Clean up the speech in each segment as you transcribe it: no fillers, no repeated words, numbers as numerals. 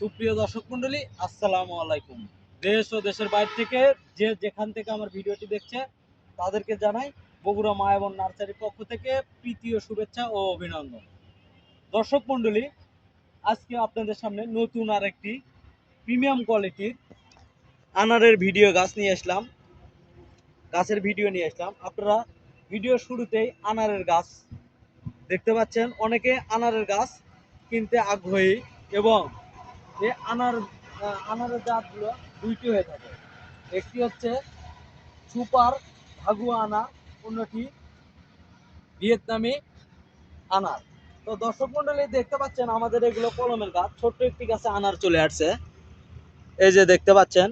সুপ্রিয় দর্শক মন্ডলী, আসসালামু আলাইকুম। দেশ ও দেশের বাইরে থেকে যে যেখান থেকে আমার ভিডিওটি দেখছে তাদেরকে জানাই বগুড়া মায়াবন নার্সারির পক্ষ থেকে প্রীতি ও শুভেচ্ছা ও অভিনন্দন। দর্শক মন্ডলী, আজকে আপনাদের সামনে নতুন আরেকটি প্রিমিয়াম কোয়ালিটির আনারের গাছের ভিডিও নিয়ে আসলাম। আপনারা ভিডিও শুরুতেই আনারের গাছ দেখতে পাচ্ছেন। অনেকে আনারের গাছ কিনতে আগ্রহী এবং এই আনারের জাতগুলো দুইটি হয়ে থাকে। একটি হচ্ছে সুপার ভাগুয়া আনার, অন্যটি ভিয়েতনামি আনার। তো দর্শক মন্ডলী দেখতে পাচ্ছেন আমাদের এগুলো কলমের গাছ। ছোট্ট একটি গাছে আনার চলে আসছে, এই যে দেখতে পাচ্ছেন।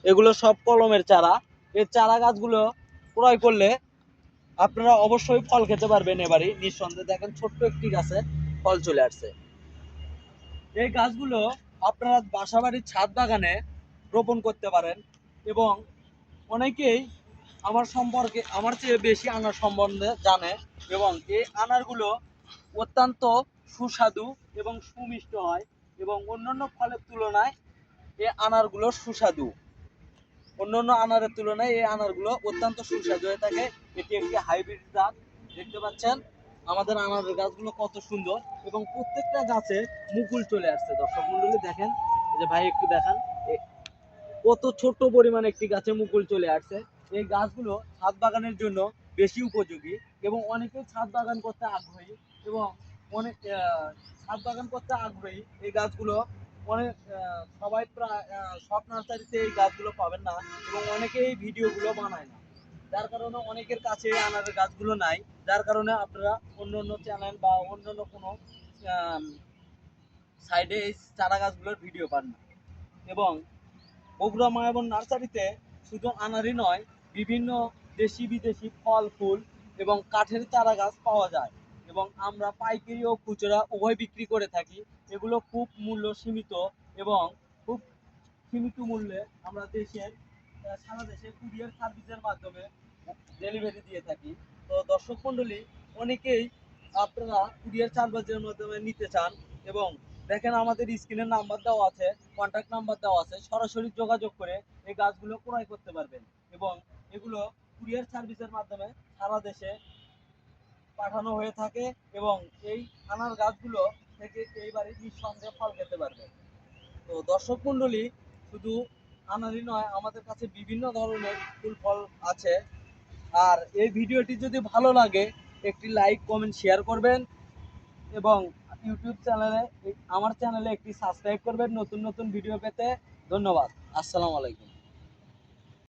এগুলো সব কলমের চারা। এই চারা গাছগুলো ক্রয় করলে আপনারা অবশ্যই ফল খেতে পারবেন এবারই নিঃসন্দেহে। দেখেন ছোট্ট একটি গাছে ফল চলে আসছে। এই গাছগুলো আপনারা বাসাবাড়ির ছাদ বাগানে রোপণ করতে পারেন এবং অনেকেই আমার চেয়ে বেশি আনার সম্বন্ধে জানে এবং এই আনারগুলো অত্যন্ত সুস্বাদু এবং সুমিষ্ট হয় এবং অন্যান্য ফলের তুলনায় এই আনারগুলো সুস্বাদু। অন্যান্য আনারের তুলনায় এই আনারগুলো অত্যন্ত সুস্বাদু হয়ে থাকে। এটি একটি হাইব্রিড জাত। দেখতে পাচ্ছেন আমাদের আনারের গাছগুলো কত সুন্দর এবং প্রত্যেকটা গাছে মুকুল চলে আসছে। দর্শক মন্ডলী দেখেন, এই যে ভাই একটু দেখান, কত ছোট্ট পরিমাণে একটি গাছে মুকুল চলে আসছে। এই গাছগুলো ছাদ বাগানের জন্য বেশি উপযোগী এবং অনেকেই ছাদ বাগান করতে আগ্রহী এবং অনেক ছাদ বাগান করতে আগ্রহী। এই গাছগুলো অনেক সবাই প্রায় সব নার্সারিতে এই গাছগুলো পাবেন না এবং অনেকেই এই ভিডিওগুলো বানায় না, যার কারণে অনেকের কাছে আনারের গাছগুলো নাই। যার কারণে আপনারা অন্য অন্য চ্যানেল বা অন্য অন্য কোনো সাইডে এই চারা গাছগুলোর ভিডিও পান না। এবং বগুড়া মায়াবন নার্সারিতে শুধু আনারই নয়, বিভিন্ন দেশি বিদেশি ফল ফুল এবং কাঠের চারা গাছ পাওয়া যায় এবং আমরা পাইকারি ও খুচরা উভয় বিক্রি করে থাকি। এগুলো খুব মূল্য সীমিত এবং খুব সীমিত মূল্যে আমরা সারা দেশে কুরিয়ার সার্ভিসের মাধ্যমে ডেলিভারি দিয়ে থাকি। তো দর্শক মণ্ডলী, অনেকেই আপনারা কুরিয়ার সার্ভিসের মাধ্যমে নিতে চান এবং দেখেন আমাদের স্ক্রিনের নাম্বার দেওয়া আছে, কন্ট্যাক্ট নাম্বার দেওয়া আছে, সরাসরি যোগাযোগ করে এই গাছগুলো ক্রয় করতে পারবেন এবং এগুলো কুরিয়ার সার্ভিসের মাধ্যমে সারা দেশে পাঠানো হয়ে থাকে এবং এই আনার গাছগুলো থেকে এইবারই নিঃসন্দেহে ফল খেতে পারবেন। তো দর্শক মণ্ডলী, শুধু আনারই নয়, আমাদের কাছে বিভিন্ন ধরনের ফুল ফল আছে। আর এই ভিডিওটি যদি ভালো লাগে একটি লাইক কমেন্ট শেয়ার করবেন এবং আমার চ্যানেলে একটি সাবস্ক্রাইব করবেন নতুন নতুন ভিডিও পেতে। ধন্যবাদ। আসসালামু আলাইকুম।